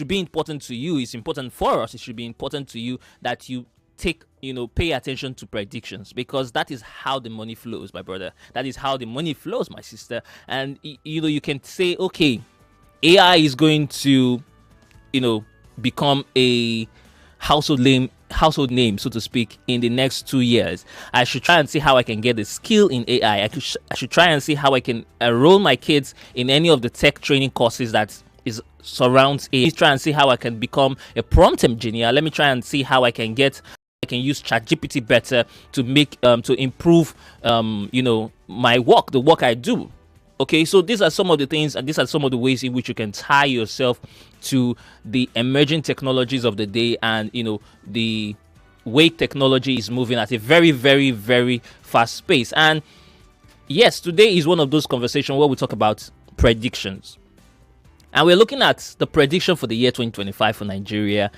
should be important to you. It's important for us. It should be important to you that you pay attention to predictions, because that is how the money flows, my brother. That is how the money flows, my sister. And you can say, okay, AI is going to, become a household name, so to speak, in the next 2 years. I should try and see how I can get a skill in AI. I should try and see how I can enroll my kids in any of the tech training courses that surrounds AI. Try and see how I can become a prompt engineer. Let me try and see how I can use ChatGPT better to make to improve my work, the work I do. Okay, so these are some of the things, and these are some of the ways in which you can tie yourself to the emerging technologies of the day, and the way technology is moving at a very, very, very fast pace. And yes, today is one of those conversations where we talk about predictions, and we're looking at the prediction for the year 2025 for Nigeria,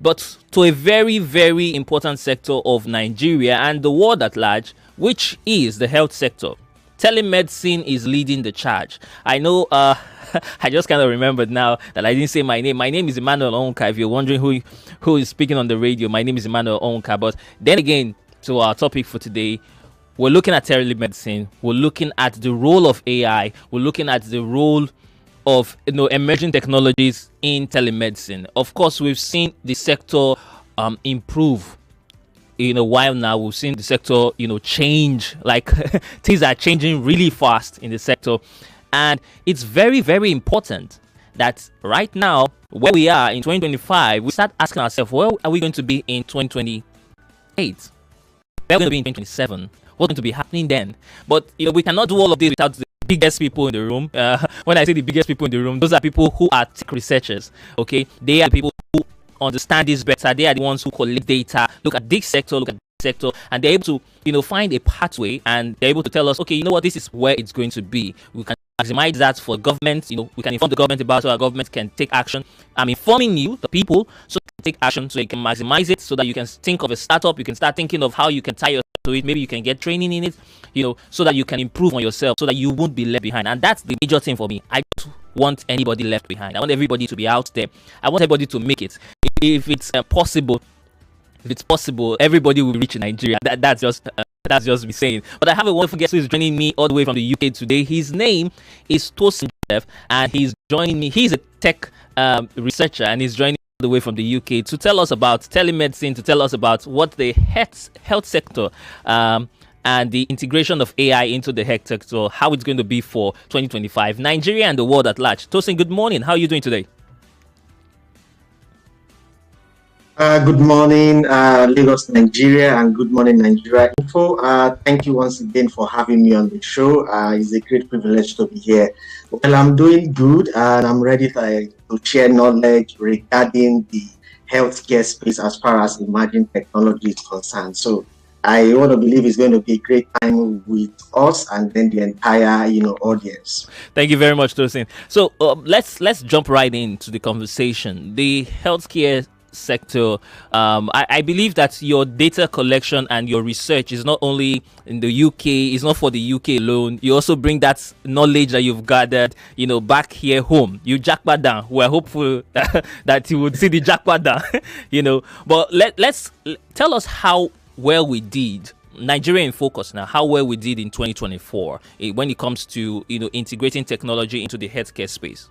but to a very, very important sector of Nigeria and the world at large, which is the health sector. Telemedicine is leading the charge. I know, I just kind of remembered now that I didn't say my name. My name is Emmanuel Onwuka. If you're wondering who is speaking on the radio, my name is Emmanuel Onwuka. But then again, to our topic for today, we're looking at telemedicine. We're looking at the role of AI. We're looking at the role of emerging technologies in telemedicine. Of course, we've seen the sector improve. In a while now, we've seen the sector, change. Like things are changing really fast in the sector, and it's very, very important that right now, where we are in 2025, we start asking ourselves, where are we going to be in 2028? Where are we going to be in 2027? What's going to be happening then? But we cannot do all of this without the biggest people in the room. When I say the biggest people in the room, those are people who are tech researchers. Okay, they are the people who understand this better. They are the ones who collect data, look at this sector, and they're able to find a pathway, and they're able to tell us, okay, this is where it's going to be. We can maximize that for government. We can inform the government about, so our government can take action. I'm informing you, the people, so you can take action, so you can maximize it, so that you can think of a startup. You can start thinking of how you can tie yourself to it. Maybe you can get training in it, so that you can improve on yourself, so that you won't be left behind. And that's the major thing for me. I don't want anybody left behind. I want everybody to be out there. I want everybody to make it. If it's possible, everybody will reach Nigeria. That's just me saying. But I have a wonderful guest who is joining me all the way from the UK today. His name is Tosin, and he's joining me. He's a tech researcher, and he's joining me all the way from the UK to tell us about telemedicine, to tell us about what the health sector and the integration of AI into the health sector, how it's going to be for 2025, Nigeria and the world at large. Tosin, good morning. How are you doing today? Good morning, Lagos, Nigeria, and good morning, Nigeria Info. Thank you once again for having me on the show. It's a great privilege to be here. Well, I'm doing good, and I'm ready to share knowledge regarding the healthcare space as far as emerging technology is concerned. So I want to believe it's going to be a great time with us and then the entire, audience. Thank you very much, Tosin. So let's jump right into the conversation. The healthcare sector, I believe that your data collection and your research is not only in the UK, it's not for the UK alone. You also bring that knowledge that you've gathered, back here home. You jackpot down. We're hopeful that you would see the jackpot down, But let's tell us how well we did. Nigeria in focus now, how well we did in 2024 when it comes to integrating technology into the healthcare space.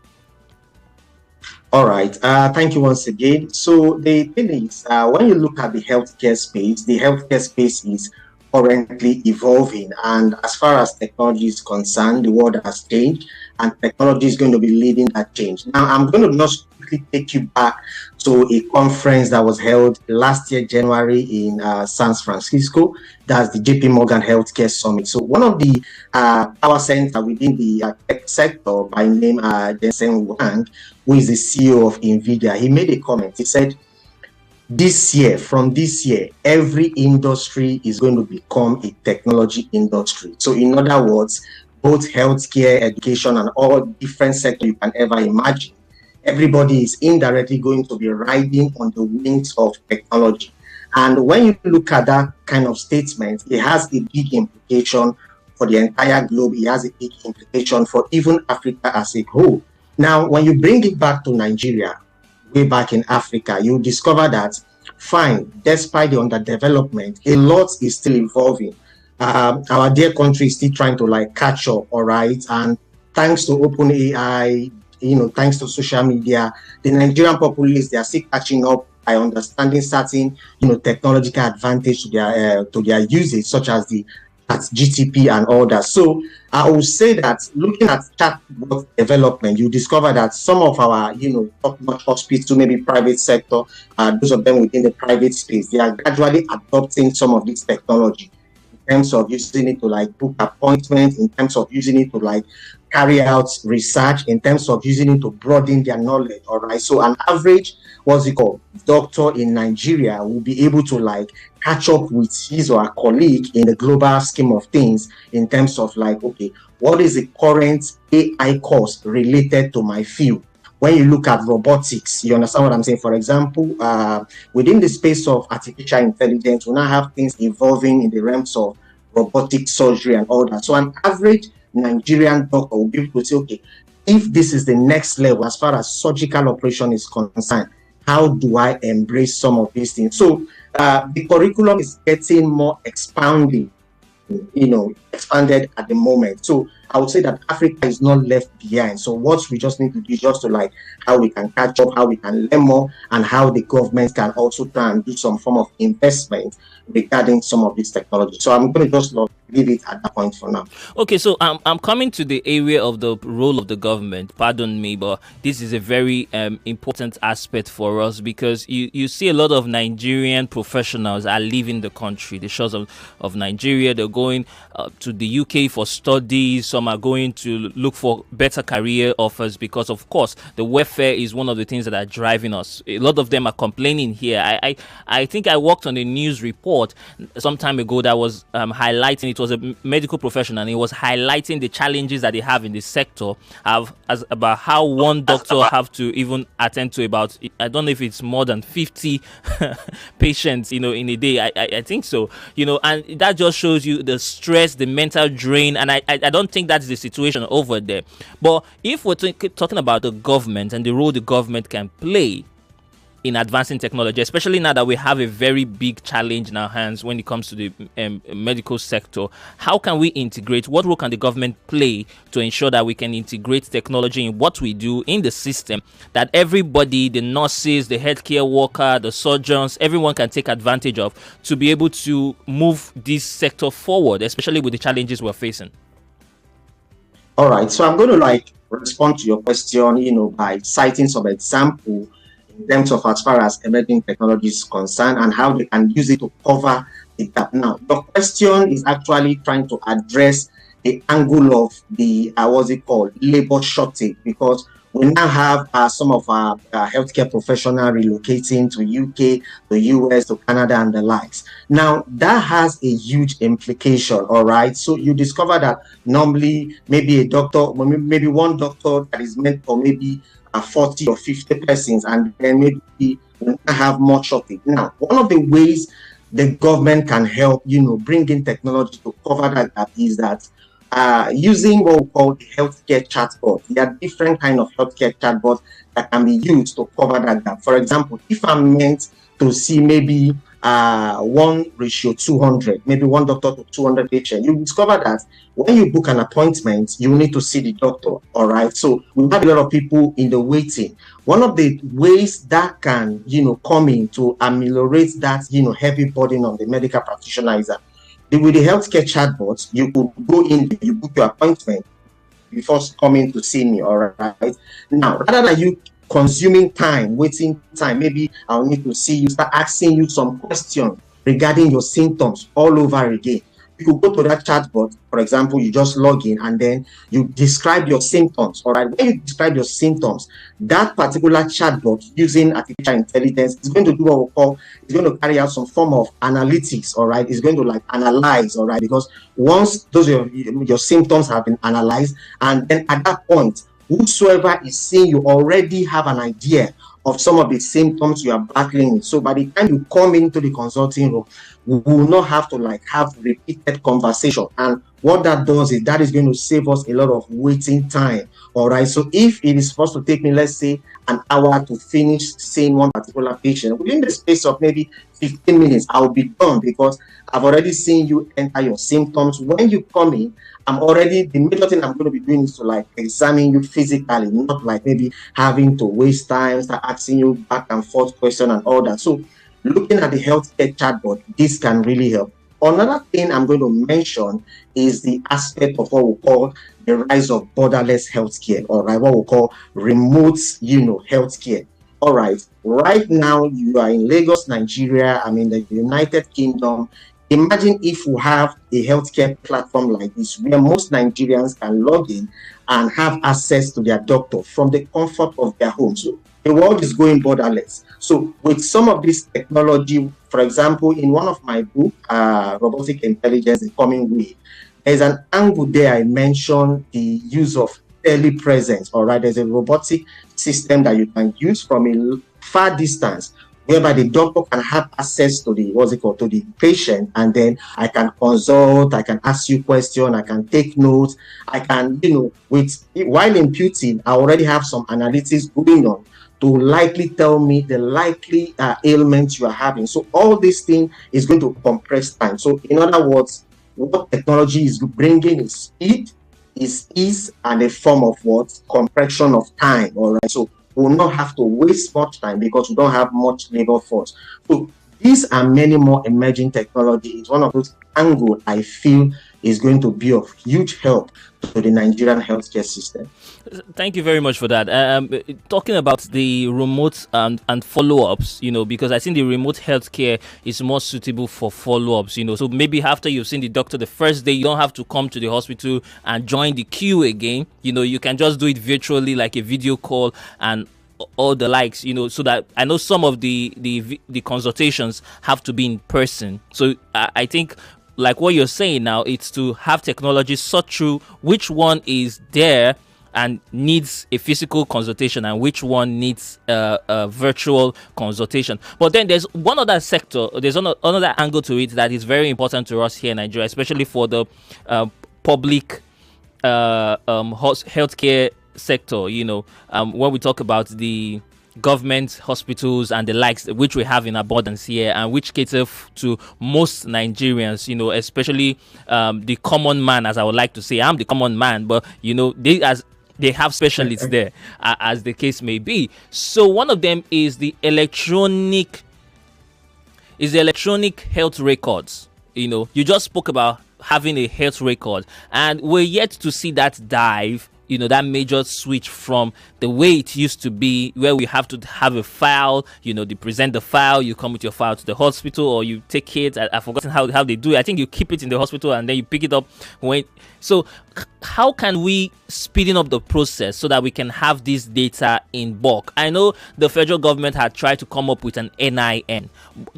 All right. Thank you once again. So the thing is, when you look at the healthcare space is currently evolving. And as far as technology is concerned, the world has changed, and technology is going to be leading that change. Now, I'm going to just quickly take you back to a conference that was held last year, January, in San Francisco. That's the JP Morgan Healthcare Summit. So one of the power centers within the tech sector by name Jensen Huang, who is the CEO of NVIDIA, he made a comment. He said, from this year, every industry is going to become a technology industry. So in other words, both healthcare, education, and all different sectors you can ever imagine, everybody is indirectly going to be riding on the wings of technology. And when you look at that kind of statement, it has a big implication for the entire globe. It has a big implication for even Africa as a whole. Now, when you bring it back to Nigeria, way back in Africa, you discover that, fine, despite the underdevelopment, a lot is still evolving. Our dear country is still trying to like catch up, all right? And thanks to open AI, thanks to social media, the Nigerian populace, they are still catching up by understanding certain, technological advantage to their usage, such as the at GTP and all that. So I would say that looking at chatbot development, you discover that some of our, top-notch hospitals, maybe private sector, those of them within the private space, they are gradually adopting some of this technology in terms of using it to like book appointments, in terms of using it to like carry out research, in terms of using it to broaden their knowledge. All right. So an average, what's it called, doctor in Nigeria will be able to like catch up with his or her colleague in the global scheme of things in terms of like, okay, what is the current AI course related to my field? When you look at robotics, you understand what I'm saying? For example, within the space of artificial intelligence, we now have things evolving in the realms of robotic surgery and all that. So an average Nigerian doctor will be able to say, okay, if this is the next level as far as surgical operation is concerned, how do I embrace some of these things? So the curriculum is getting more expanded at the moment. So I would say that Africa is not left behind. So what we just need to do is just to like how we can catch up, how we can learn more, and how the government can also try and do some form of investment regarding some of these technologies. So I'm going to just leave it at that point for now. Okay, so I'm coming to the area of the role of the government. Pardon me, but this is a very important aspect for us, because you see a lot of Nigerian professionals are leaving the country, the shores of Nigeria. They're going to the UK for studies. Some are going to look for better career offers because, of course, the welfare is one of the things that are driving us. A lot of them are complaining here. I think I worked on a news report some time ago that was highlighting, it was a medical professional, and he was highlighting the challenges that they have in the sector about how one doctor have to even attend to about, I don't know if it's more than 50 patients, in a day. I think so, and that just shows you the stress, the mental drain, and I don't think that's the situation over there. But if we're talking about the government and the role the government can play in advancing technology, especially now that we have a very big challenge in our hands when it comes to the medical sector, how can we integrate? What role can the government play to ensure that we can integrate technology in what we do in the system, that everybody, the nurses, the healthcare worker, the surgeons, everyone can take advantage of to be able to move this sector forward, especially with the challenges we're facing? All right. So I'm going to respond to your question, by citing some example in terms of as far as emerging technology is concerned and how they can use it to cover the gap. Now, your question is actually trying to address the angle of the, labor shortage, because we now have some of our healthcare professionals relocating to UK, the US, to Canada, and the likes. Now, that has a huge implication, all right? So you discover that normally maybe a doctor, maybe one doctor that is meant for maybe 40 or 50 persons, and then maybe we have more shortage. Now, one of the ways the government can help, bring in technology to cover that gap is that using what we call the healthcare chatbot. There are different kind of healthcare chatbots that can be used to cover that gap. For example, if I'm meant to see maybe 1:200, maybe one doctor to 200 patients, you discover that when you book an appointment, you need to see the doctor. All right. So we have a lot of people in the waiting. One of the ways that can, come in to ameliorate that, heavy burden on the medical practitioner is that with the healthcare chatbots, you could go in, you book your appointment before coming to see me. All right. Now, rather than you consuming time, waiting time, maybe I'll need to see you, start asking you some questions regarding your symptoms all over again. You could go to that chatbot, for example, you just log in and then you describe your symptoms. All right. When you describe your symptoms, that particular chatbot using artificial intelligence is going to do what we call, it's going to carry out some form of analytics. All right. It's going to analyze. All right. Because once those your symptoms have been analyzed, and then at that point, whosoever is seeing you already have an idea of some of the symptoms you are battling with. So by the time you come into the consulting room, we will not have to have repeated conversation. And what that does is that is going to save us a lot of waiting time. All right. So if it is supposed to take me, let's say, an hour to finish seeing one particular patient, within the space of maybe 15 minutes, I'll be done because I've already seen you enter your symptoms. When you come in, the major thing I'm going to be doing is to like examine you physically, not like maybe having to waste time, start asking you back and forth question and all that. So looking at the healthcare chatbot, this can really help. Another thing I'm going to mention is the aspect of what we call the rise of borderless healthcare, all right, what we call remote, healthcare. All right, right now you are in Lagos, Nigeria. I'm in the United Kingdom. Imagine if we have a healthcare platform like this, where most Nigerians can log in and have access to their doctor from the comfort of their home. So the world is going borderless. So with some of this technology, for example, in one of my books, Robotic Intelligence, The Coming Way, there's an angle there I mentioned the use of telepresence. All right, there's a robotic system that you can use from a far distance, whereby the doctor can have access to the patient, and then I can consult, I can ask you questions, I can take notes, I can, while imputing, I already have some analytics going on to likely tell me the likely ailments you are having. So all this thing is going to compress time. So in other words, what technology is bringing is speed, is ease, and a form of what? Compression of time. All right. So we will not have to waste much time because we don't have much labor force. So these and many more emerging technology is one of those angles I feel is going to be of huge help to the Nigerian healthcare system. Thank you very much for that. Talking about the remote and follow-ups, because I think the remote healthcare is more suitable for follow-ups, so maybe after you've seen the doctor the first day, you don't have to come to the hospital and join the queue again. You can just do it virtually, like a video call and all the likes, so that I know some of the consultations have to be in person. So I think, like what you're saying now, it's to have technology sort through which one is there and needs a physical consultation and which one needs a virtual consultation. But then there's one other sector, there's another angle to it that is very important to us here in Nigeria, especially for the public healthcare sector. When we talk about the government hospitals and the likes, which we have in abundance here and which cater to most Nigerians, especially the common man, as I would like to say. I'm the common man, but they have specialists there, as the case may be. So one of them is the electronic health records. You just spoke about having a health record, and we're yet to see that dive, that major switch from the way it used to be, where we have to have a file, they present the file, you come with your file to the hospital, or you take it. I've forgotten how they do it. I think you keep it in the hospital and then you pick it up so how can we speeding up the process so that we can have this data in bulk? I know the federal government had tried to come up with an NIN.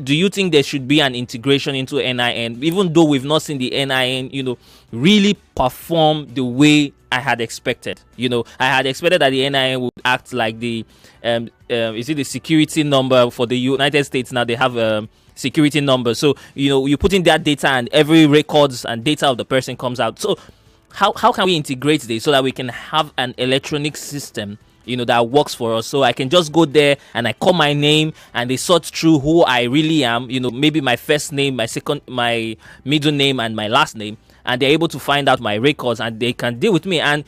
Do you think there should be an integration into NIN, even though we've not seen the NIN, really perform the way I had expected? I had expected that the NIN would act like the is it the security number for the United States? Now they have a security number, so you put in that data and every records and data of the person comes out. So how can we integrate this so that we can have an electronic system that works for us? So I can just go there and I call my name and they sort through who I really am, maybe my first name, my middle name, and my last name, and they're able to find out my records and they can deal with me. And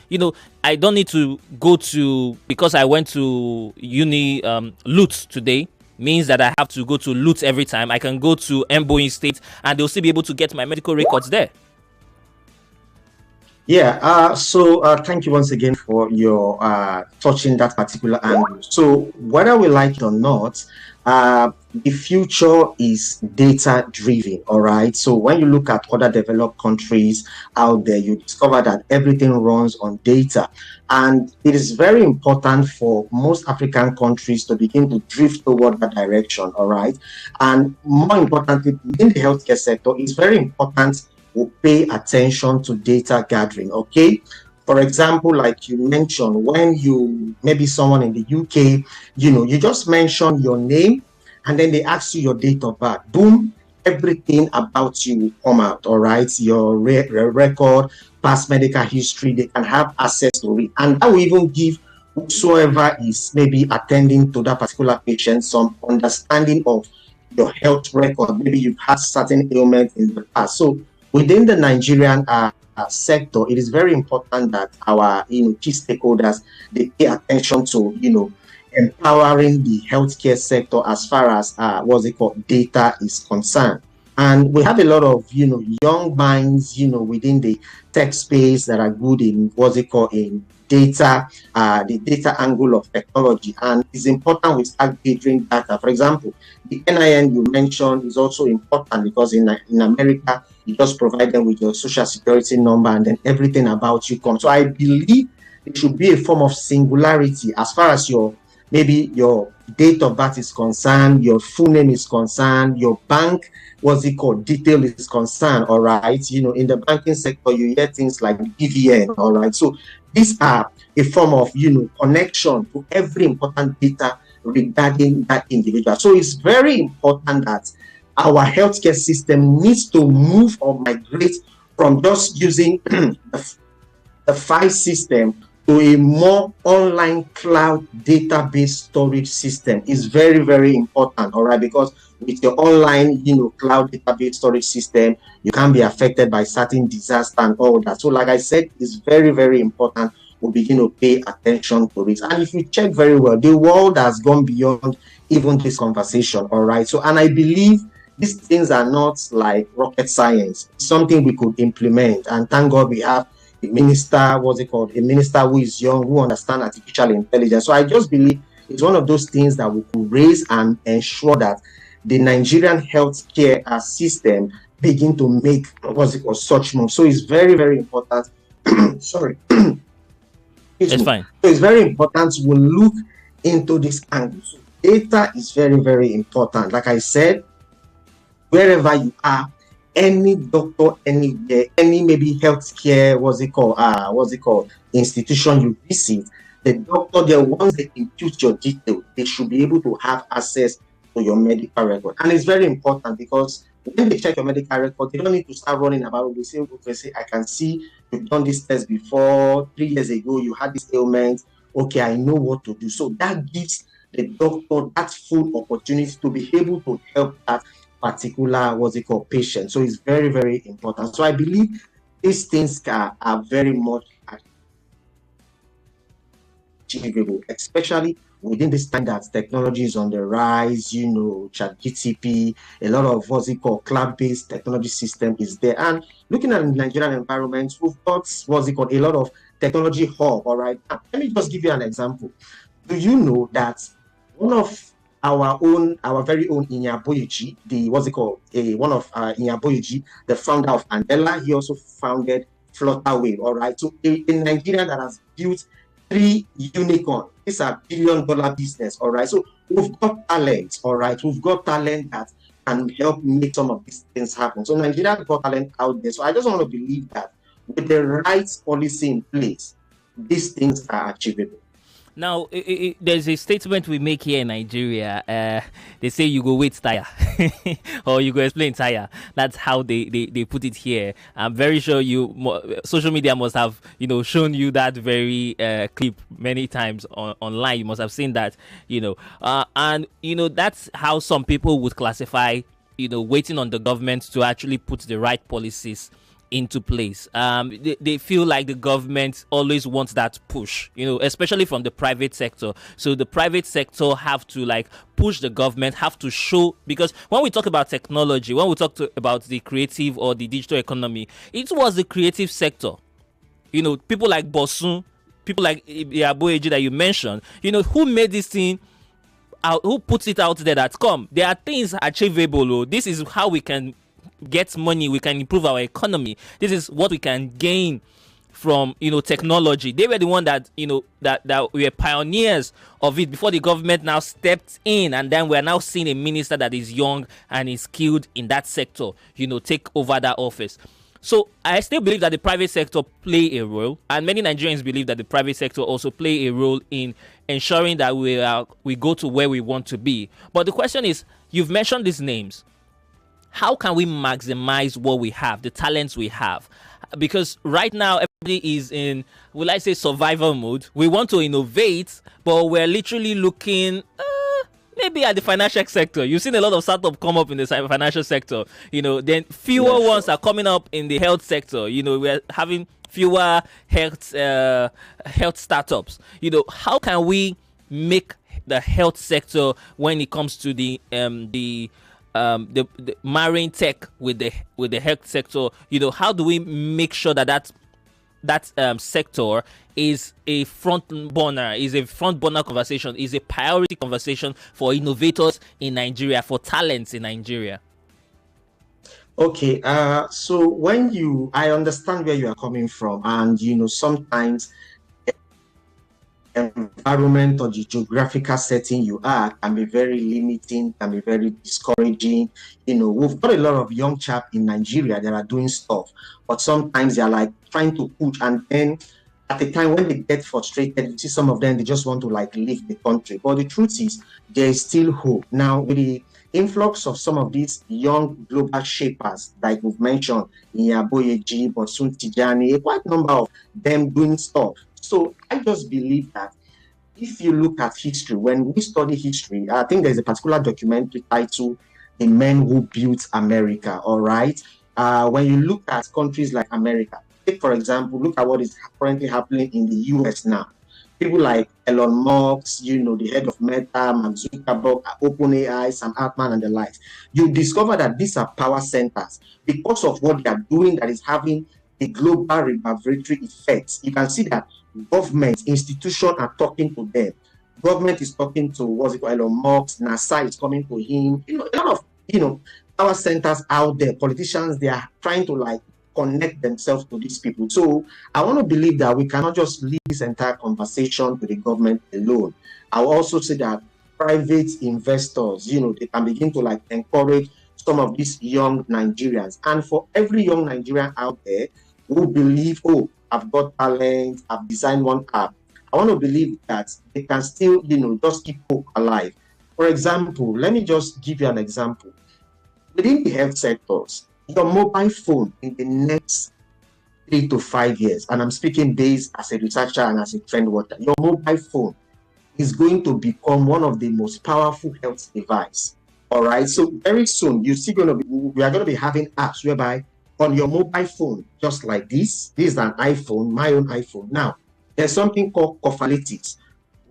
I don't need to go to, because I went to uni LUT today, means that I have to go to LUT every time. I can go to Mboin State and they'll still be able to get my medical records there. Yeah, so thank you once again for your touching that particular angle. So whether we like it or not, the future is data driven. All right. So when you look at other developed countries out there, you discover that everything runs on data. And it is very important for most African countries to begin to drift toward that direction. All right. And more importantly, in the healthcare sector, it's very important will pay attention to data gathering. Okay, for example, like you mentioned, when maybe someone in the UK, you just mention your name and then they ask you your date of birth. Boom, everything about you will come out, all right? Your record, past medical history, they can have access to it. And that will even give whosoever is maybe attending to that particular patient some understanding of your health record. Maybe you've had certain ailments in the past. So within the Nigerian sector, it is very important that our key stakeholders, they pay attention to empowering the healthcare sector as far as data is concerned. And we have a lot of young minds within the tech space that are good in in data, the data angle of technology. And it's important we start gathering data. For example, the NIN you mentioned is also important because in America, you just provide them with your social security number and then everything about you comes. So I believe it should be a form of singularity as far as maybe your date of birth is concerned, your full name is concerned, your bank, detail is concerned, all right? In the banking sector, you hear things like BVN, all right? So these are a form of, connection to every important data regarding that individual. So it's very important that our healthcare system needs to move or migrate from just using the file system to a more online cloud database storage system. Is very, very important, all right? Because with your online, cloud database storage system, you can be affected by certain disaster and all that. So like I said, it's very, very important we begin to pay attention to this. And if you check very well, the world has gone beyond even this conversation, all right? So, and I believe these things are not like rocket science. It's something we could implement. And thank God we have a minister, a minister who is young, who understands artificial intelligence. So I just believe it's one of those things that we could raise and ensure that the Nigerian healthcare system begin to make such moves. So it's very, very important. Sorry. It's fine. So it's very important we look into this angle. So data is very, very important. Like I said, wherever you are, any doctor, anywhere, any maybe healthcare, institution you visit, the doctor, the ones that impute your details, they should be able to have access to your medical record. And it's very important because when they check your medical record, they don't need to start running about it. They say, I can see you've done this test before, 3 years ago, you had this ailment. Okay, I know what to do. So that gives the doctor that full opportunity to be able to help that particular patient. So it's very, very important. So I believe these things are very much achievable, especially within this time that technology is on the rise, ChatGPT, a lot of cloud-based technology system is there. And looking at the Nigerian environment, we've got a lot of technology hub, all right? Now, let me just give you an example. Do you know that one of our very own Inya Boyeji, Inya Boyeji, the founder of Andela, he also founded Flutterwave, all right? So in Nigeria that has built 3 unicorns. These are billion-dollar business, all right? So we've got talent, all right? We've got talent that can help make some of these things happen. So Nigeria got talent out there. So I just want to believe that with the right policy in place, these things are achievable. Now, there's a statement we make here in Nigeria. They say you go wait tire or you go explain tire. That's how they put it here. I'm very sure social media must have shown you that very clip many times online. You must have seen that, and that's how some people would classify waiting on the government to actually put the right policies into place. They feel like the government always wants that push, especially from the private sector. So the private sector have to push the government, have to show, because when we talk about technology, when we talk about the creative or the digital economy, it was the creative sector. People like Bosun, people like Aboyeji that you mentioned, who made this thing out, who puts it out there that there are things achievable. This is how we can get money, we can improve our economy. This is what we can gain from technology. They were the one that that we were pioneers of it before the government now stepped in, and then we are now seeing a minister that is young and is skilled in that sector take over that office. So I still believe that the private sector play a role, and many Nigerians believe that the private sector also play a role in ensuring that we go to where we want to be. But the question is, you've mentioned these names. how can we maximize what we have, the talents we have? Because right now everybody is in, will I say, survival mode. We want to innovate, but we're literally looking maybe at the financial sector. You've seen a lot of startups come up in the financial sector, then fewer ones are coming up in the health sector. We're having fewer health startups. How can we make the health sector, when it comes to the marrying tech with the health sector, how do we make sure that sector is a front burner conversation, is a priority conversation for innovators in Nigeria, for talents in Nigeria? Okay, so I understand where you are coming from, and sometimes environment or the geographical setting you are can be very limiting, can be very discouraging. We've got a lot of young chaps in Nigeria that are doing stuff, but sometimes they're like trying to push, and then at the time when they get frustrated, you see some of them, they just want to leave the country. But the truth is, there is still hope. Now, with the influx of some of these young global shapers, like we've mentioned, Boyeji, Bosun Tijani, a quite number of them doing stuff. So I just believe that if you look at history, when we study history, I think there's a particular documentary titled The Men Who Built America, all right? When you look at countries like America, take, for example, look at what is currently happening in the US now. People like Elon Musk, the head of Meta, Mark Zuckerberg, OpenAI, Sam Altman, and the likes. You discover that these are power centers because of what they are doing that is having a global reverberatory effect. You can see that government, institutions are talking to them. Government is talking to, Elon Musk, NASA is coming to him. A lot of, power centers out there, politicians, they are trying to connect themselves to these people. So I want to believe that we cannot just leave this entire conversation to the government alone. I will also say that private investors, they can begin to encourage some of these young Nigerians. And for every young Nigerian out there who believe, oh, I've got talent, I've designed one app, I want to believe that they can still, just keep hope alive. For example, let me just give you an example. Within the health sectors, your mobile phone in the next 3 to 5 years, and I'm speaking based as a researcher and as a trend watcher, your mobile phone is going to become one of the most powerful health devices. All right. So very soon, we are going to be having apps whereby on your mobile phone, just like this is an iPhone, my own iPhone. Now, there's something called cophalytics.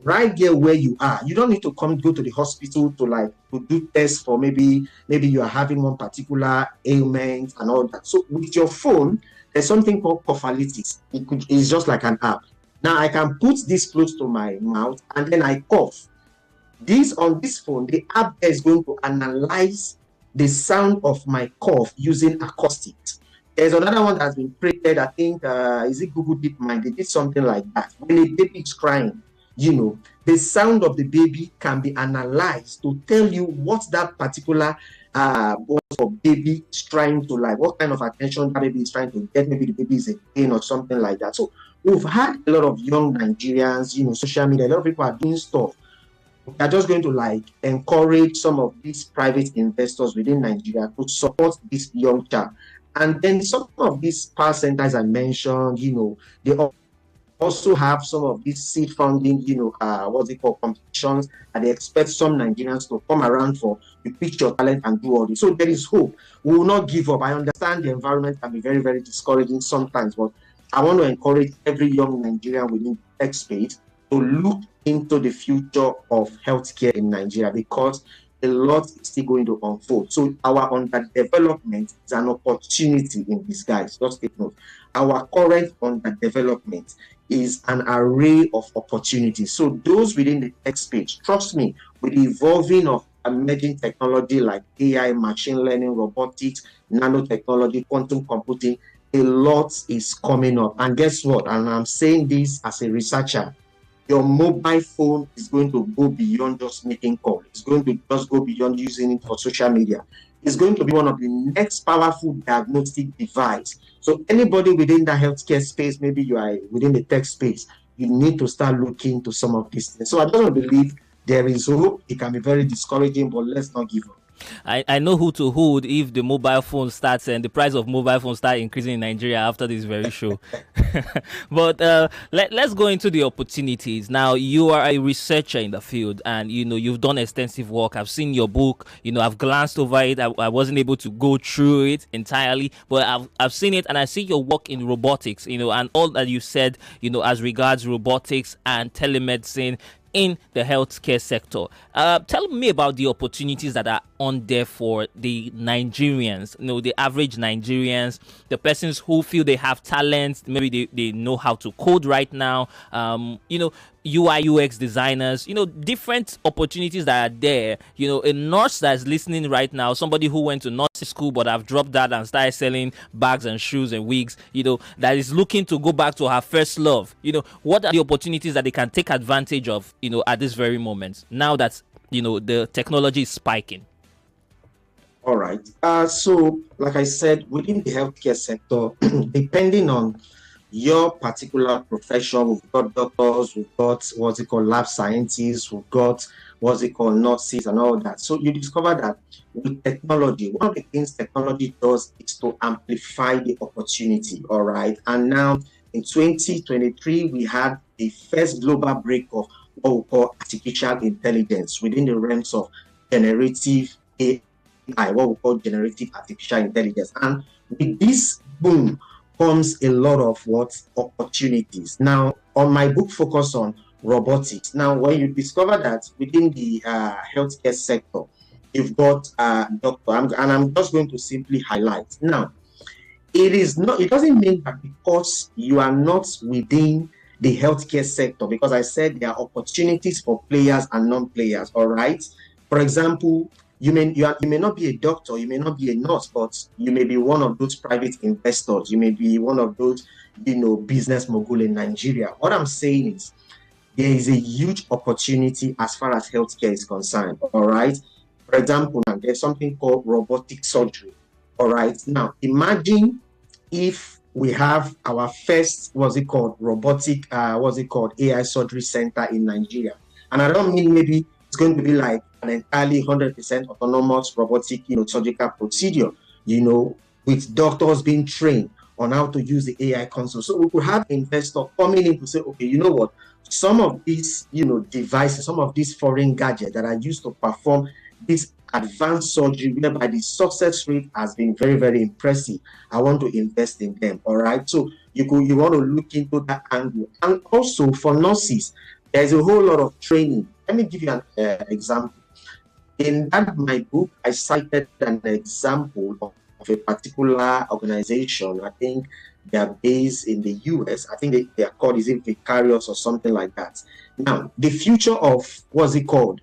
Right there where you are, you don't need to go to the hospital to do tests for maybe you are having one particular ailment and all that. So with your phone, there's something called cophalytics. It's just like an app. Now I can put this close to my mouth and then I cough. On this phone, the app is going to analyze the sound of my cough using acoustics. There's another one that's been created, I think, is it Google DeepMind? They did something like that. When a baby is crying, the sound of the baby can be analyzed to tell you what that particular baby is trying to what kind of attention that baby is trying to get. Maybe the baby is in pain or something like that. So we've had a lot of young Nigerians, social media, a lot of people are doing stuff. They're just going to encourage some of these private investors within Nigeria to support this young child. And then some of these power centers I mentioned, they also have some of these seed funding, competitions, and they expect some Nigerians to come around for you pitch your talent and do all this. So there is hope. We will not give up. I understand the environment can be very, very discouraging sometimes, but I want to encourage every young Nigerian within the tech space to look into the future of healthcare in Nigeria, because a lot is still going to unfold. So our underdevelopment is an opportunity in disguise. Just take note. Our current underdevelopment is an array of opportunities. So those within the tech space, trust me, with the evolving of emerging technology like AI, machine learning, robotics, nanotechnology, quantum computing, a lot is coming up. And guess what? And I'm saying this as a researcher. Your mobile phone is going to go beyond just making calls. It's going to just go beyond using it for social media. It's going to be one of the next powerful diagnostic device. So anybody within the healthcare space, maybe you are within the tech space, you need to start looking to some of these things. So I don't believe there is hope. It can be very discouraging, but let's not give up. I know who to hold if the mobile phone starts and the price of mobile phones start increasing in Nigeria after this very show. But let's go into the opportunities. Now, you are a researcher in the field, and you've done extensive work. I've seen your book. I've glanced over it. I wasn't able to go through it entirely, but I've seen it, and I see your work in robotics. And all that you said. As regards robotics and telemedicine in the healthcare sector. Tell me about the opportunities that are on there for the Nigerians, the average Nigerians, the persons who feel they have talent, maybe they know how to code right now, UI UX designers, different opportunities that are there. A nurse that's listening right now, somebody who went to nursing school but have dropped that and started selling bags and shoes and wigs, that is looking to go back to her first love. What are the opportunities that they can take advantage of, at this very moment, now that, the technology is spiking? All right. So, like I said, within the healthcare sector, depending on your particular profession, we've got doctors, we've got what's it called lab scientists, we've got what's it called nurses and all that. So you discover that with technology, one of the things technology does is to amplify the opportunity. All right. And now in 2023, we had the first global break of what we call artificial intelligence within the realms of generative AI, what we call generative artificial intelligence. And with this boom comes a lot of opportunities. Now, on my book focus on robotics. Now, when you discover that within the healthcare sector, you've got doctor, and I'm just going to simply highlight. Now, it doesn't mean that because you are not within the healthcare sector, because I said there are opportunities for players and non-players. All right. For example, you may not be a doctor, you may not be a nurse, but you may be one of those private investors. You may be one of those, business mogul in Nigeria. What I'm saying is there is a huge opportunity as far as healthcare is concerned. All right. For example, now there's something called robotic surgery. All right. Now imagine if we have our first, robotic, AI surgery center in Nigeria. And I don't mean maybe it's going to be like an entirely 100% autonomous robotic, surgical procedure, with doctors being trained on how to use the AI console. So we could have investors coming in to say, okay, you know what, some of these, devices, some of these foreign gadgets that are used to perform this advanced surgery, whereby the success rate has been very, very impressive. I want to invest in them. All right. So you want to look into that angle. And also for nurses, there's a whole lot of training. Let me give you an example. In my book, I cited an example of a particular organization. I think they are based in the US. I think they are called, is it Vicarious or something like that. Now, the future of what we call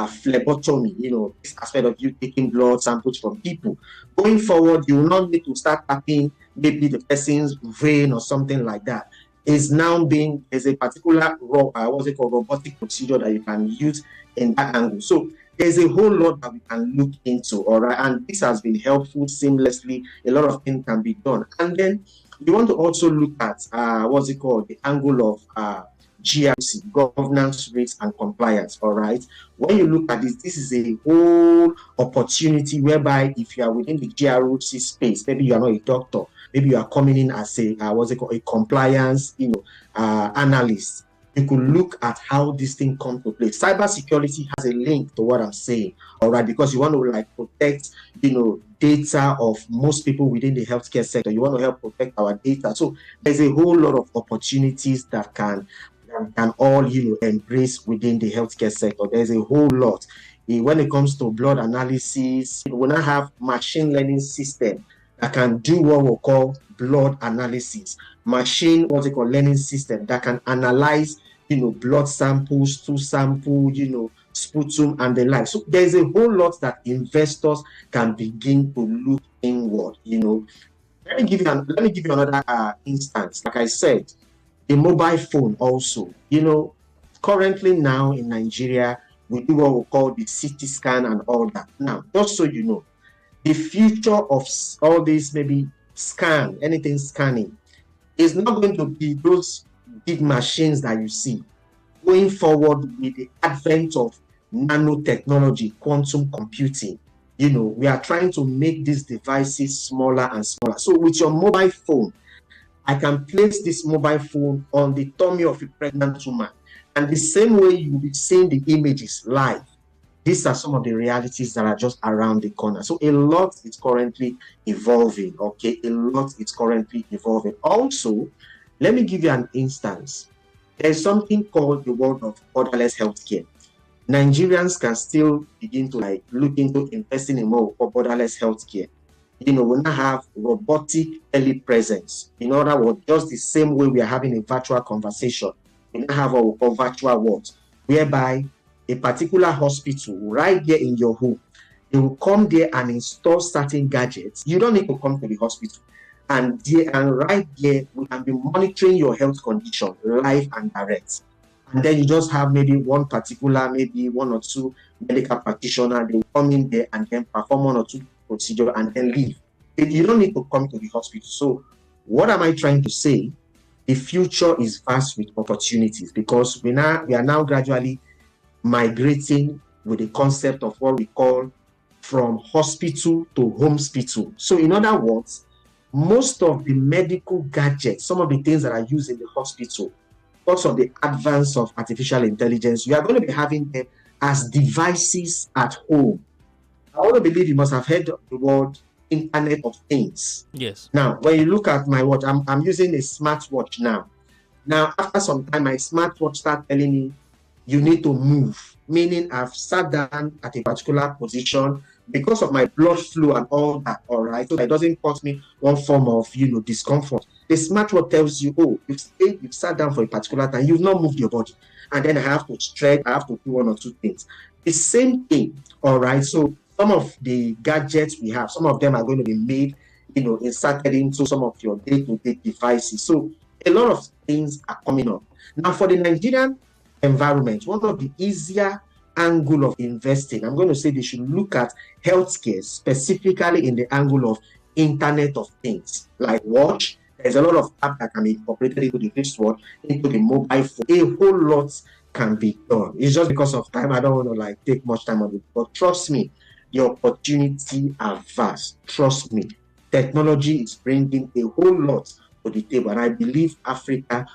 phlebotomy, this aspect of you taking blood samples from people. Going forward, you will not need to start tapping maybe the person's vein or something like that. Is now being as a particular robotic procedure that you can use in that angle. So there's a whole lot that we can look into, all right, and this has been helpful seamlessly. A lot of things can be done. And then you want to also look at the angle of GRC, governance, risk, and compliance. All right. When you look at this is a whole opportunity whereby if you are within the GRC space, maybe you are not a doctor, maybe you are coming in as a compliance, analyst. You could look at how this thing comes to play. Cybersecurity has a link to what I'm saying, all right, because you want to protect, data of most people within the healthcare sector. You want to help protect our data. So there's a whole lot of opportunities that can all embrace within the healthcare sector. There's a whole lot. When it comes to blood analysis, we now have machine learning system that can do what we call blood analysis. Learning system that can analyze, blood samples, stool sample, sputum and the like. So there's a whole lot that investors can begin to look inward. Let me give you another instance. Like I said, the mobile phone also. Currently now in Nigeria, we do what we call the CT scan and all that. Now, just so you know, the future of all this maybe anything scanning, is not going to be those big machines that you see. Going forward with the advent of nanotechnology, quantum computing. You know, we are trying to make these devices smaller and smaller. So with your mobile phone, I can place this mobile phone on the tummy of a pregnant woman. And the same way you'll be seeing the images live, these are some of the realities that are just around the corner. So a lot is currently evolving, okay? A lot is currently evolving. Also, let me give you an instance. There's something called the world of borderless healthcare. Nigerians can still begin to look into investing in more borderless healthcare. You know, we now have robotic telepresence. In other words, just the same way we are having a virtual conversation, we now have a virtual world, whereby a particular hospital right there in your home, they will come there and install certain gadgets. You don't need to come to the hospital. And right there, we can be monitoring your health condition live and direct. And then you just have maybe one or two medical practitioners, they will come in there and then perform one or two procedures and then leave. You don't need to come to the hospital. So what am I trying to say? The future is vast with opportunities, because we are now gradually migrating with the concept of what we call from hospital to hospital. So in other words, most of the medical gadgets, some of the things that are used in the hospital, because of the advance of artificial intelligence, you are going to be having them as devices at home. I want to believe you must have heard of the word Internet of Things. Yes. Now, when you look at my watch, I'm using a smartwatch now. Now, after some time, my smartwatch starts telling me you need to move, meaning I've sat down at a particular position because of my blood flow and all that, all right? So that it doesn't cause me one form of, discomfort. The smartwatch tells you, oh, you've sat down for a particular time, you've not moved your body. And then I have to stretch, I have to do one or two things. The same thing, all right? So some of the gadgets we have, some of them are going to be made, inserted into some of your day-to-day devices. So a lot of things are coming up. Now, for the Nigerian environment, one of the easier angle of investing, I'm going to say they should look at healthcare, specifically in the angle of Internet of Things, like watch. There's a lot of app that can be incorporated into the wristwatch, into the mobile phone. A whole lot can be done. It's just because of time. I don't want to take much time on it. But trust me, the opportunity are vast. Trust me. Technology is bringing a whole lot to the table. And I believe Africa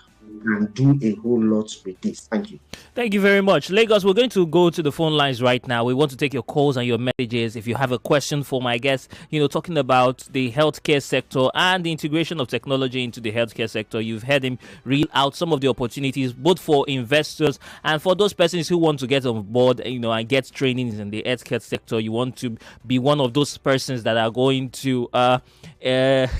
can do a whole lot with this. Thank you. Thank you very much. Lagos, we're going to go to the phone lines right now. We want to take your calls and your messages. If you have a question for my guest, talking about the healthcare sector and the integration of technology into the healthcare sector, you've heard him reel out some of the opportunities, both for investors and for those persons who want to get on board, and get trainings in the healthcare sector. You want to be one of those persons that are going to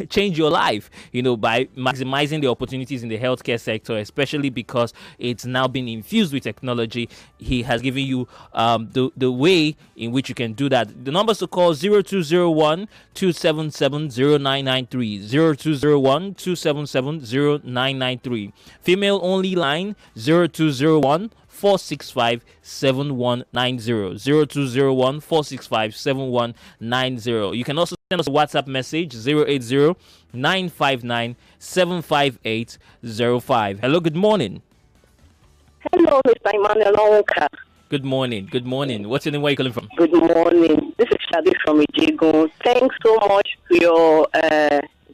change your life, by maximizing the opportunities in the healthcare sector, especially because it's now been infused with technology. He has given you the way in which you can do that. The numbers to call: 0201 277 0993, 0201 277 0993. Female only line: 0201 465 7190, 0201 465 7190. You can also send us a WhatsApp message: 080 959 75805. Hello, good morning. Hello, Mr. Emmanuel Onwuka. Good morning. Good morning. What's your name? Where are you calling from? Good morning. This is Shadi from Ijegun. Thanks so much to your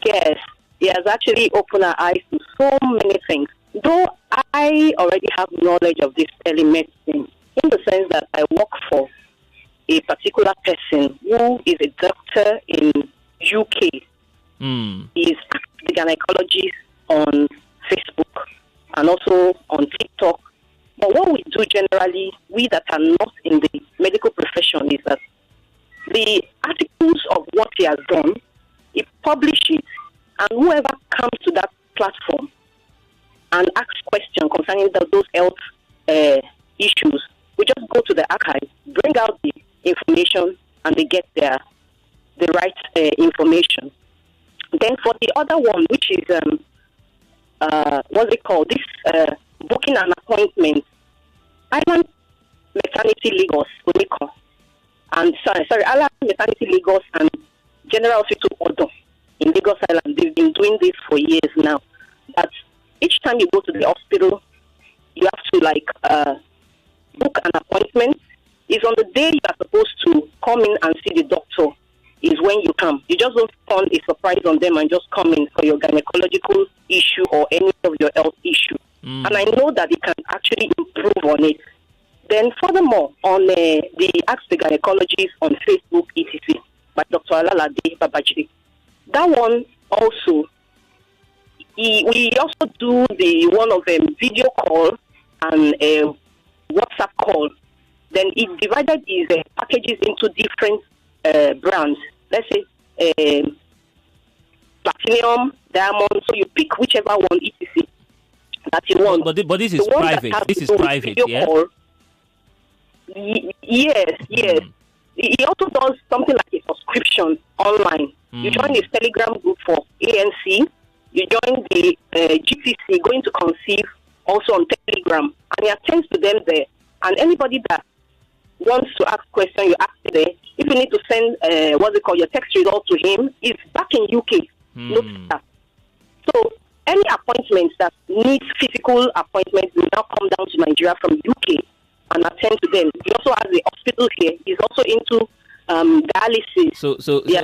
guest. He has actually opened our eyes to so many things. Though I already have knowledge of this telemedicine, in the sense that I work for a particular person who is a doctor in UK. He is the gynecologist on Facebook and also on TikTok. But what we do generally, we that are not in the medical profession, is that the articles of what he has done, he publishes, and whoever comes to that platform and asks questions concerning those health issues, we just go to the archive, bring out the information, and they get the right information. Then for the other one, which is what's it called? This booking an appointment. Island Maternity Lagos, Island Maternity Lagos and General Hospital Odo in Lagos Island. They've been doing this for years now. But each time you go to the hospital, you have to book an appointment, It's on the day you are supposed to come in and see the doctor is when you come. You just don't turn a surprise on them and just come in for your gynecological issue or any of your health issue. And I know that they can actually improve on it. Then furthermore, on the Ask the Gynecologist on Facebook, etc., by Dr. Alalade Babajide, that one also, we also do the one of them video call and WhatsApp call. Then it divided these packages into different brands. Let's say platinum, diamond. So you pick whichever one etc. that you want. But this is private. This is private, yeah. Call, yes. He also does something like a subscription online. You join his Telegram group for ANC. You join the GTC, Going to Conceive, also on Telegram, and he attends to them there. And anybody that wants to ask questions, you ask it there. If you need to send your text result to him, he's back in UK. No visa. So any appointments that need physical appointments will now come down to Nigeria from UK and attend to them. He also has the hospital here. He's also into dialysis. So you're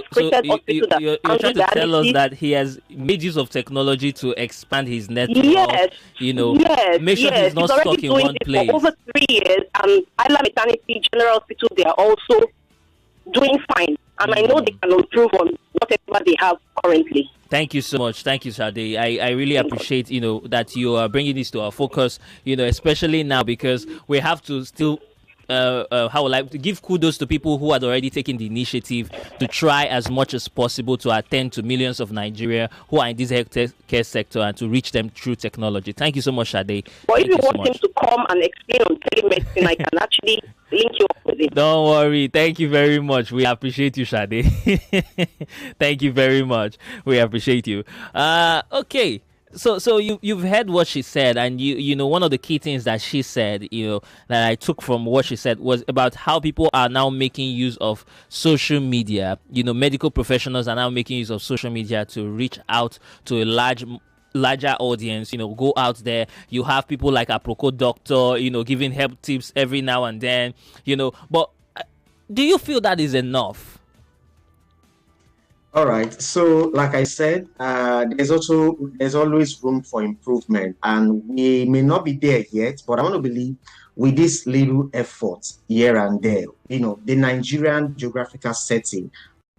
trying to tell us that he has made use of technology to expand his network. Yes. Make sure he's not stuck in one place. For over 3 years, and Isla Maternity General Hospital, they are also doing fine. And I know they can improve on whatever they have currently. Thank you so much. Thank you, Sade. I really appreciate, that you are bringing this to our focus, especially now, because we have to still to give kudos to people who had already taken the initiative to try as much as possible to attend to millions of Nigeria who are in this healthcare sector and to reach them through technology. Thank you so much, Sade. But if you want him to come and explain on telemedicine, I can actually link you up with it. Don't worry. Thank you very much. We appreciate you, Sade. Thank you very much. We appreciate you. Okay. So you've heard what she said, and you know one of the key things that she said, that I took from what she said was about how people are now making use of social media. Medical professionals are now making use of social media to reach out to a larger audience. Go out there. You have people like Aproko Doctor, giving help tips every now and then. But do you feel that is enough? All right. So, like I said, there's always room for improvement, and we may not be there yet. But I want to believe with this little effort here and there, the Nigerian geographical setting,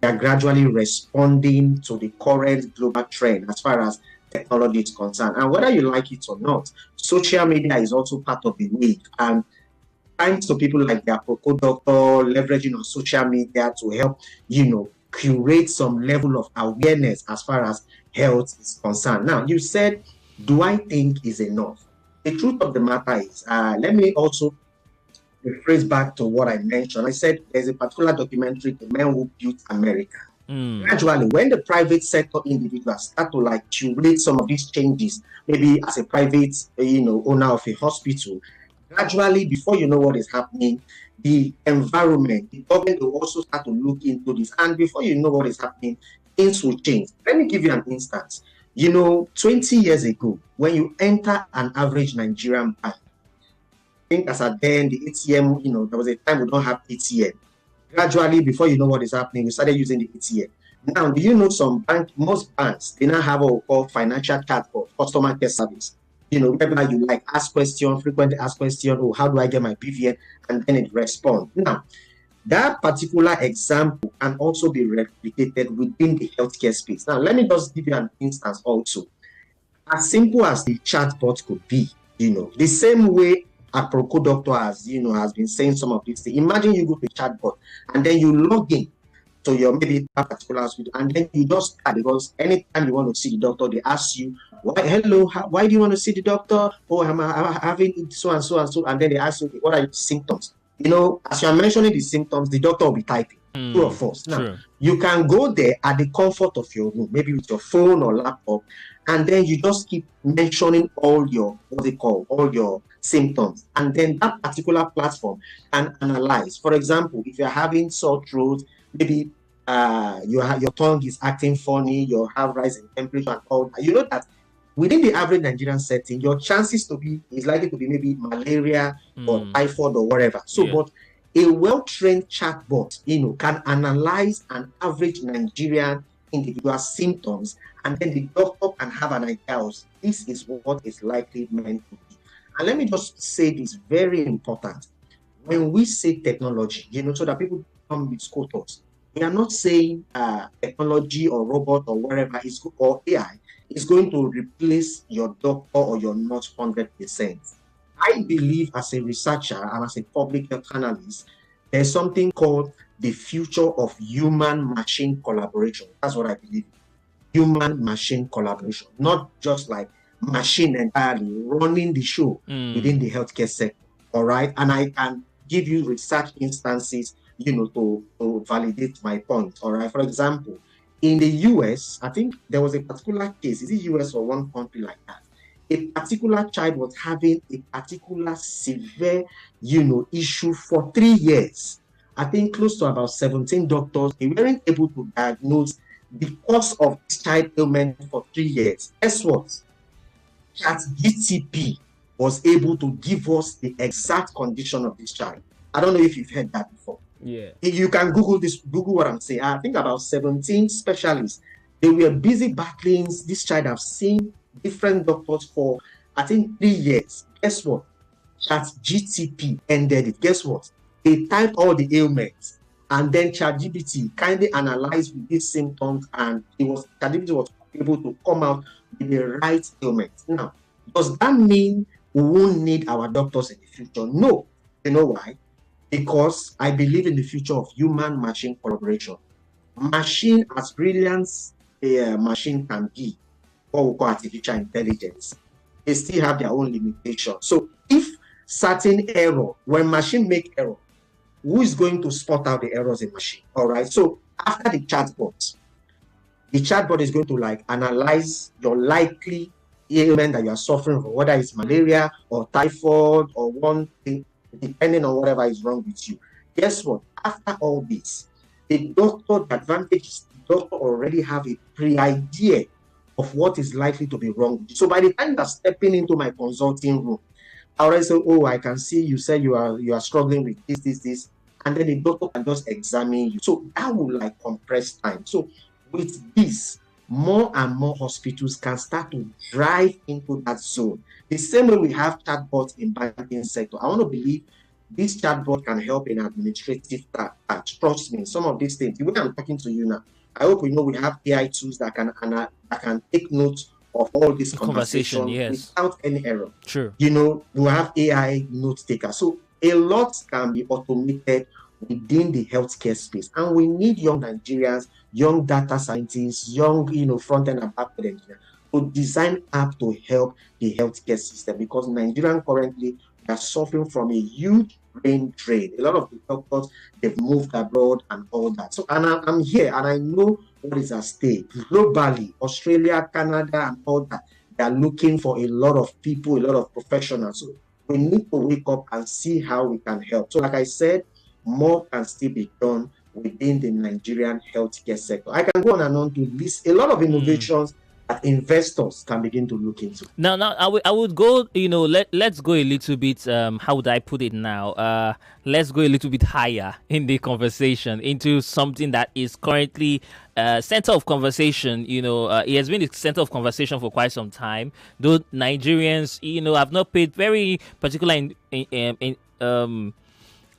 we are gradually responding to the current global trend as far as technology is concerned. And whether you like it or not, social media is also part of the wave. And thanks to people like the Aproko Doctor leveraging on social media to help, curate some level of awareness as far as health is concerned. Now, you said, do I think is enough? The truth of the matter is, let me also rephrase back to what I mentioned. I said there's a particular documentary, The Men Who Built America. Gradually, when the private sector individuals start to curate some of these changes, maybe as a private, owner of a hospital, gradually, before you know what is happening, the environment, the government will also start to look into this. And before you know what is happening, things will change. Let me give you an instance. 20 years ago, when you enter an average Nigerian bank, I think as at then, the ATM, there was a time we don't have ATM. Gradually, before you know what is happening, we started using the ATM. Now, do you know most banks, they now have what we call financial card for customer care service. Whenever you ask questions, frequently ask questions, how do I get my BVN? And then it responds. Now, that particular example can also be replicated within the healthcare space. Now, let me just give you an instance also. As simple as the chatbot could be, the same way Aproko Doctor has been saying some of these things. Imagine you go to chatbot and then you log in to your maybe that particular hospital, and then you just start, because anytime you want to see the doctor, they ask you, why do you want to see the doctor? Oh, I'm having so and so and so, and then they ask you, what are your symptoms? As you are mentioning the symptoms, the doctor will be typing. True or false? Now, you can go there at the comfort of your room, maybe with your phone or laptop, and then you just keep mentioning all your symptoms, and then that particular platform can analyze. For example, if you're having sore throat, maybe your tongue is acting funny, you have rising temperature and all that. You know that within the average Nigerian setting, your chances is likely to be maybe malaria or typhoid or whatever. So, but A well-trained chatbot, can analyze an average Nigerian individual symptoms, and then the doctor can have an idea of this is what is likely meant to be. And let me just say this, very important. When we say technology, so that people don't misquote us, we are not saying technology or robot or whatever is or AI is going to replace your doctor or your nurse 100%. I believe as a researcher and as a public health analyst, there's something called the future of human-machine collaboration. That's what I believe. Human-machine collaboration, not just like machine entirely running the show within the healthcare sector. All right. And I can give you research instances, to validate my point. All right. For example, in the US, I think there was a particular case, is it US or one country like that? A particular child was having a particular severe, issue for 3 years. I think close to about 17 doctors, they weren't able to diagnose the cause of this child ailment for 3 years. Guess what? ChatGPT was able to give us the exact condition of this child. I don't know if you've heard that before. Yeah. You can Google what I'm saying. I think about 17 specialists, they were busy battling this child. I've seen different doctors for, I think, 3 years. Guess what? ChatGPT ended it. Guess what? They typed all the ailments, and then ChatGPT kindly analyzed with these symptoms, and ChatGPT was able to come out with the right ailments. Now, does that mean we won't need our doctors in the future? No. You know why? Because I believe in the future of human-machine collaboration. Machine, as brilliant a machine can be, what we call artificial intelligence, they still have their own limitations. So if certain error, when machine make error, who is going to spot out the errors in machine? All right. So after the chatbot is going to analyze your likely ailment that you are suffering from, whether it's malaria or typhoid or one thing, depending on whatever is wrong with you. Guess what? After all this, the advantage is the doctor already have a pre-idea of what is likely to be wrong with you. So by the time you're stepping into my consulting room, I already say, oh, I can see you said you are struggling with this, and then the doctor can just examine you. So that will compress time. So with this, more and more hospitals can start to drive into that zone. The same way we have chatbots in banking sector. I want to believe this chatbot can help in administrative tasks. Trust me, some of these things, the way I'm talking to you now, I hope we have AI tools that can take notes of all this conversation yes, without any error. True. We have AI note takers. So a lot can be automated within the healthcare space. And we need young Nigerians, young data scientists, young, front-end and back-end engineers to design app to help the healthcare system, because Nigerian currently are suffering from a huge brain drain. A lot of the doctors, they've moved abroad and all that. So, and I'm here and I know what is at stake. Globally, Australia, Canada, and all that, they are looking for a lot of people, a lot of professionals. So we need to wake up and see how we can help. So like I said, more can still be done within the Nigerian healthcare sector. I can go on and on to list a lot of innovations that investors can begin to look into. Now, I would go, let's go a little bit, how would I put it now? Let's go a little bit higher in the conversation into something that is currently center of conversation. It has been the center of conversation for quite some time. Though Nigerians, have not paid very particular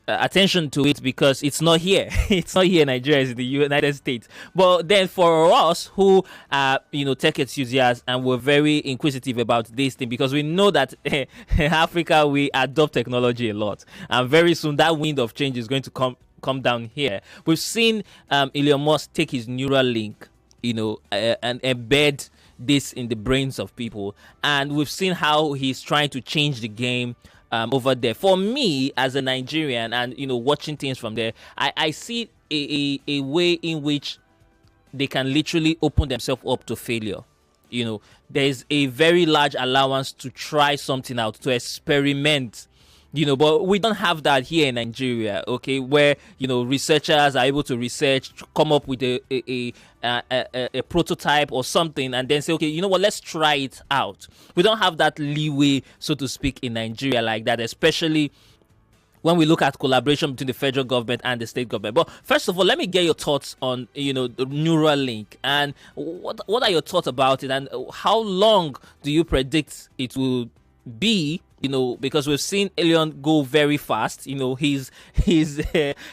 attention to it because it's not here. It's not here in Nigeria, it's in the United States. But then for us who are, tech enthusiasts and we're very inquisitive about this thing, because we know that in Africa, we adopt technology a lot. And very soon that wind of change is going to come down here. We've seen Elon Musk take his Neuralink, and embed this in the brains of people. And we've seen how he's trying to change the game over there. For me, as a Nigerian, and watching things from there, I see a way in which they can literally open themselves up to failure. There's a very large allowance to try something out, to experiment. But we don't have that here in Nigeria, okay, where researchers are able to research, come up with a prototype or something, and then say, okay, let's try it out. We don't have that leeway, so to speak, in Nigeria like that, especially when we look at collaboration between the federal government and the state government. But first of all, let me get your thoughts on, the Neuralink, and what are your thoughts about it, and how long do you predict it will be? Because we've seen Elon go very fast. His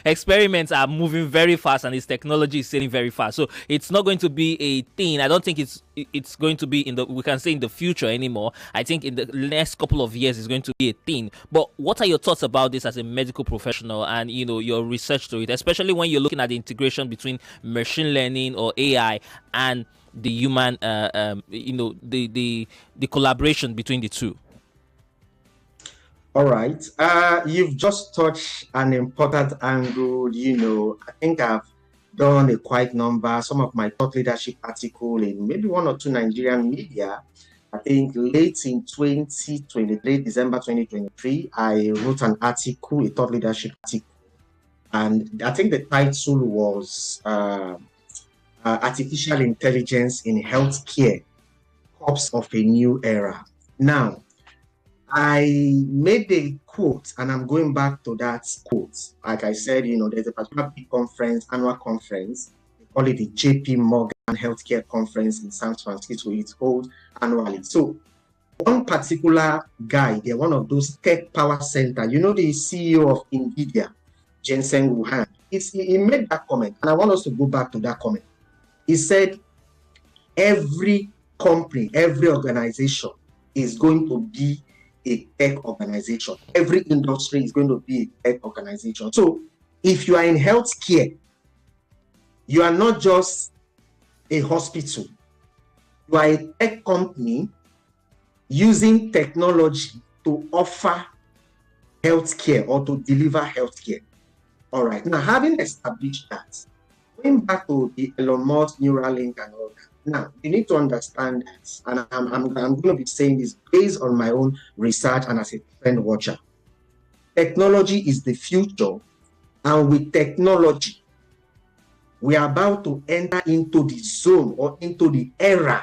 experiments are moving very fast, and his technology is sailing very fast. So it's not going to be a thing. I don't think it's going to be we can say in the future anymore. I think in the next couple of years it's going to be a thing. But what are your thoughts about this as a medical professional, and your research to it, especially when you're looking at the integration between machine learning or AI and the human, the collaboration between the two? All right. You've just touched an important angle. I think I've done a quite number, some of my thought leadership article in maybe one or two Nigerian media. I think late in 2023, December 2023, I wrote an article, a thought leadership article. And I think the title was Artificial Intelligence in Healthcare, Corpse of a New Era. Now, I made a quote, and I'm going back to that quote. Like I said, there's a particular big conference, annual conference. They call it the JP Morgan Healthcare Conference in San Francisco. It's held annually. So one particular guy, they're one of those tech power center. The CEO of NVIDIA, Jensen Huang, he made that comment, and I want us to go back to that comment. He said, every company, every organization is going to be a tech organization. Every industry is going to be a tech organization. So if you are in healthcare, you are not just a hospital. You are a tech company using technology to offer healthcare or to deliver healthcare. All right. Now, having established that, going back to the Elon Musk Neuralink and all that, now, you need to understand that, and I'm going to be saying this based on my own research and as a trend watcher. Technology is the future, and with technology, we are about to enter into the zone or into the era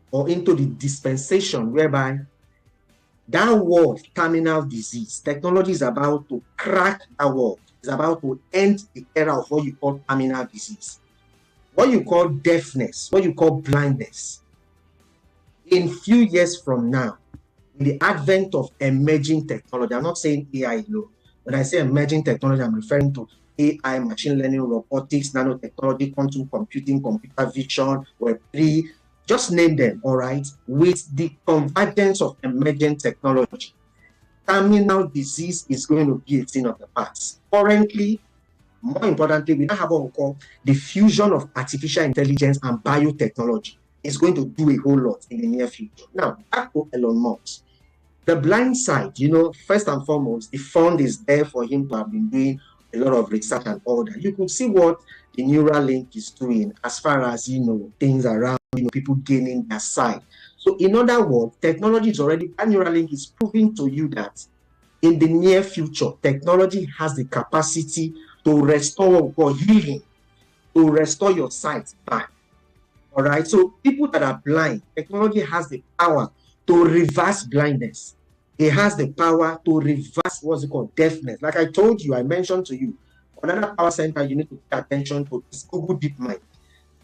or into the dispensation whereby that word, terminal disease, technology is about to crack that word. It's about to end the era of what you call terminal disease. What you call deafness, what you call blindness. In few years from now, with the advent of emerging technology, I'm not saying AI alone. When I say emerging technology, I'm referring to AI, machine learning, robotics, nanotechnology, quantum computing, computer vision, Web3, just name them, all right? With the convergence of emerging technology, terminal disease is going to be a thing of the past. Currently, more importantly, we now have what we call the fusion of artificial intelligence and biotechnology. It's going to do a whole lot in the near future. Now, back to Elon Musk. The blind side, first and foremost, the fund is there for him to have been doing a lot of research and all that. You could see what the Neuralink is doing as far as, things around, people gaining their sight. So in other words, technology is already, Neuralink is proving to you that in the near future, technology has the capacity to restore or healing, to restore your sight back. All right. So people that are blind, technology has the power to reverse blindness. It has the power to reverse what's it called deafness. Like I told you, I mentioned to you, another power center you need to pay attention to is Google DeepMind.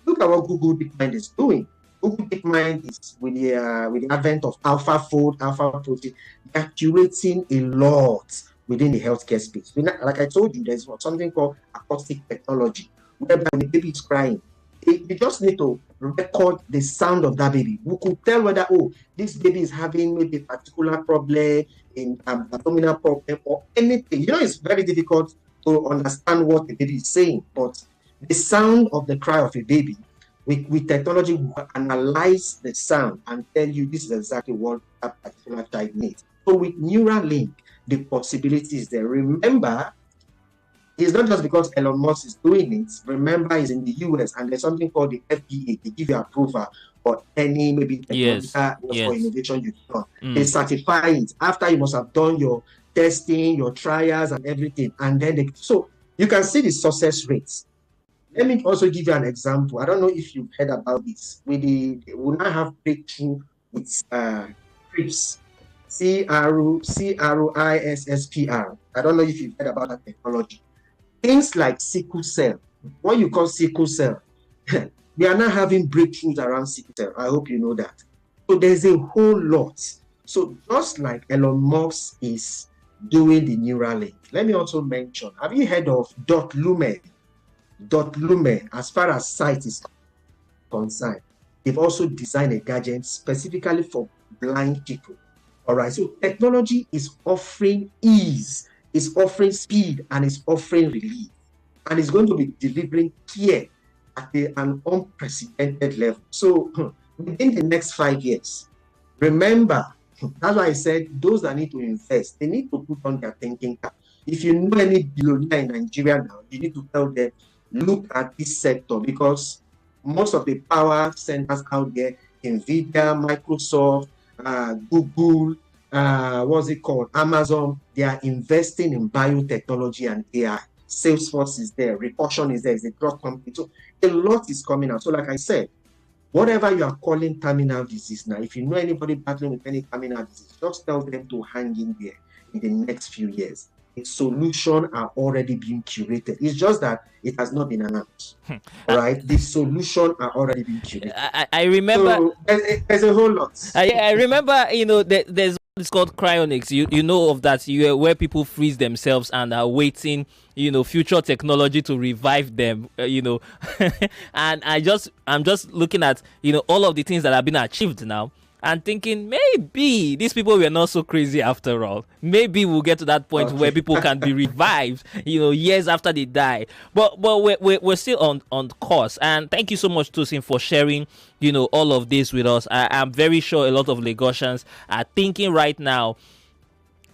Look at what Google DeepMind is doing. Google DeepMind is with the advent of AlphaFold, AlphaFold, they're curating a lot within the healthcare space. Like I told you, there's something called acoustic technology, whereby when the baby is crying, you just need to record the sound of that baby. We could tell whether, this baby is having maybe a particular problem, in abdominal problem, or anything. It's very difficult to understand what the baby is saying, but the sound of the cry of a baby, with technology, we will analyze the sound and tell you this is exactly what that particular child needs. So with Neuralink, the possibilities there. Remember, it's not just because Elon Musk is doing it. Remember, he's in the US and there's something called the FDA. They give you approval for any maybe technological or innovation you've done. They certify it after you must have done your testing, your trials, and everything. And then so you can see the success rates. Let me also give you an example. I don't know if you've heard about this. We now have breakthrough with CRISPR CRISPR. I don't know if you've heard about that technology. Things like sickle cell, what you call sickle cell, we are now having breakthroughs around sickle cell. I hope you know that. So there's a whole lot. So just like Elon Musk is doing the Neuralink, let me also mention, have you heard of Dot Lumen? Dot Lumen, as far as sight is concerned, they've also designed a gadget specifically for blind people. All right, so technology is offering ease, is offering speed, and is offering relief, and it's going to be delivering care at an unprecedented level. So within the next 5 years, remember, that's why I said those that need to invest, they need to put on their thinking cap. If you know any billionaire in Nigeria now, you need to tell them, look at this sector, because most of the power centers out there, NVIDIA, Microsoft, Google, what's it called, Amazon, they are investing in biotechnology and AI. Salesforce is there, Recursion is there, it's a drug company. So a lot is coming out. So like I said, whatever you are calling terminal disease now, if you know anybody battling with any terminal disease, just tell them to hang in there in the next few years. The solution are already being curated. It's just that it has not been announced. All right, the solution are already being curated. I remember. So there's a whole lot. I remember, there's it's called cryonics. You know of that, where people freeze themselves and are waiting, future technology to revive them, and I'm just looking at, all of the things that have been achieved now and thinking maybe these people were not so crazy after all. Maybe we'll get to that point where people can be revived, years after they die. But we're still on course. And thank you so much, Tosin, for sharing, all of this with us. I'm very sure a lot of Lagosians are thinking right now,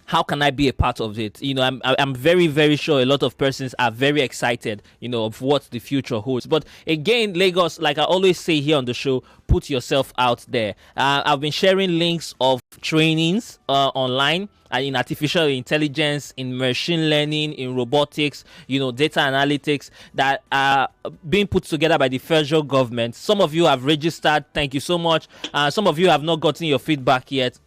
how can I be a part of it? I'm very, very sure a lot of persons are very excited, of what the future holds. But again, Lagos, like I always say here on the show, put yourself out there. I've been sharing links of trainings online in artificial intelligence, in machine learning, in robotics, data analytics that are being put together by the federal government. Some of you have registered. Thank you so much. Some of you have not gotten your feedback yet.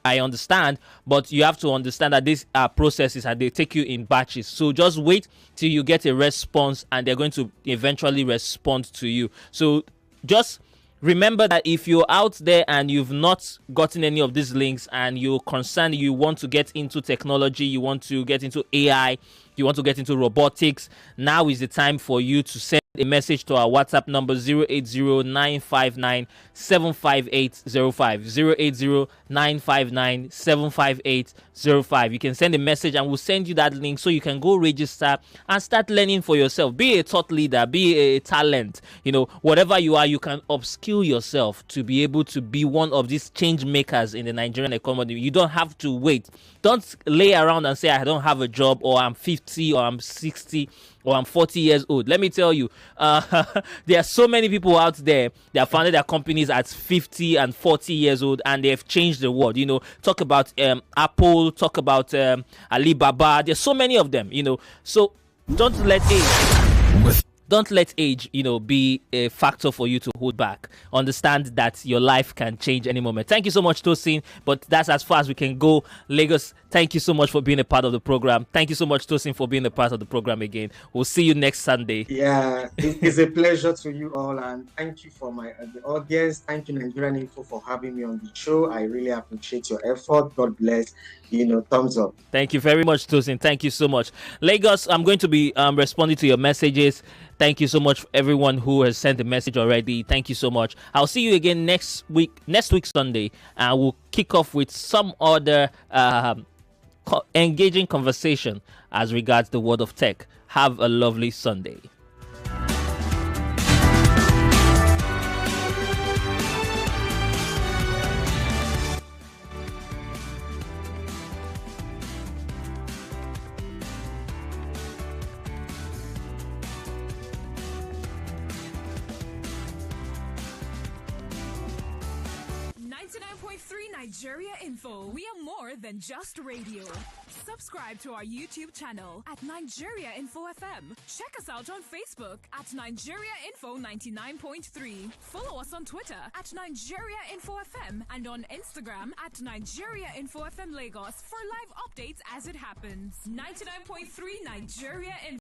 I understand, but you have to understand that these are processes and they take you in batches. So just wait till you get a response and they're going to eventually respond to you. So just remember that if you're out there and you've not gotten any of these links and you're concerned, you want to get into technology, you want to get into AI, you want to get into robotics, now is the time for you to send a message to our WhatsApp number 080-959-75805. 080-959-75805. You can send a message and we'll send you that link so you can go register and start learning for yourself. Be a thought leader, be a talent, whatever you are, you can upskill yourself to be able to be one of these change makers in the Nigerian economy. You don't have to wait. Don't lay around and say, I don't have a job, or I'm 50, or I'm 60, or I'm 40 years old. Let me tell you, there are so many people out there that founded their companies at 50 and 40 years old, and they have changed the world. Talk about Apple, talk about Alibaba. There's so many of them, So don't let age, be a factor for you to hold back. Understand that your life can change any moment. Thank you so much, Tosin. But that's as far as we can go. Lagos, thank you so much for being a part of the program. Thank you so much, Tosin, for being a part of the program again. We'll see you next Sunday. Yeah, it's a pleasure to you all. And thank you for the audience. Thank you, Nigerian Info, for having me on the show. I really appreciate your effort. God bless. Thumbs up. Thank you very much, Tosin. Thank you so much. Lagos, I'm going to be responding to your messages. Thank you so much, everyone who has sent a message already. Thank you so much. I'll see you again next week Sunday, and we'll kick off with some other engaging conversation as regards the world of tech. Have a lovely Sunday. 99.3 Nigeria Info. We are more than just radio. Subscribe to our YouTube channel at Nigeria Info FM. Check us out on Facebook at Nigeria Info 99.3. Follow us on Twitter at Nigeria Info FM and on Instagram at Nigeria Info FM Lagos for live updates as it happens. 99.3 Nigeria Info.